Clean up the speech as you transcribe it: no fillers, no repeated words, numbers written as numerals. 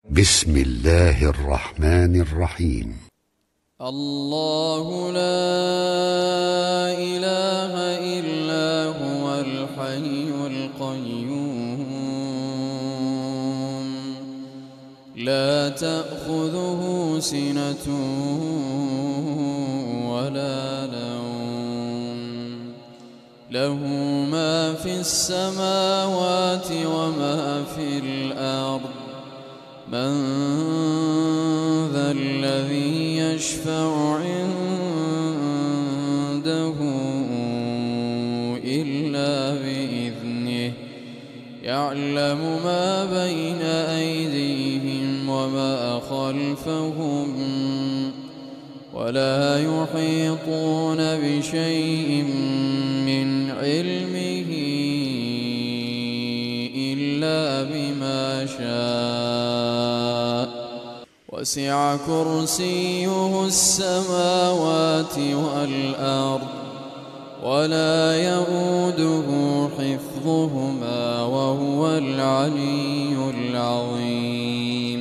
بسم الله الرحمن الرحيم. الله لا إله إلا هو الحي القيوم لا تأخذه سنة ولا نوم له ما في السماوات وما في الأرض من ذا الذي يشفع عنده إلا بإذنه يعلم ما بين أيديهم وما خلفهم ولا يحيطون بشيء من علمه إلا بما شاء وسع كرسيه السماوات والأرض ولا يئوده حفظهما وهو العلي العظيم.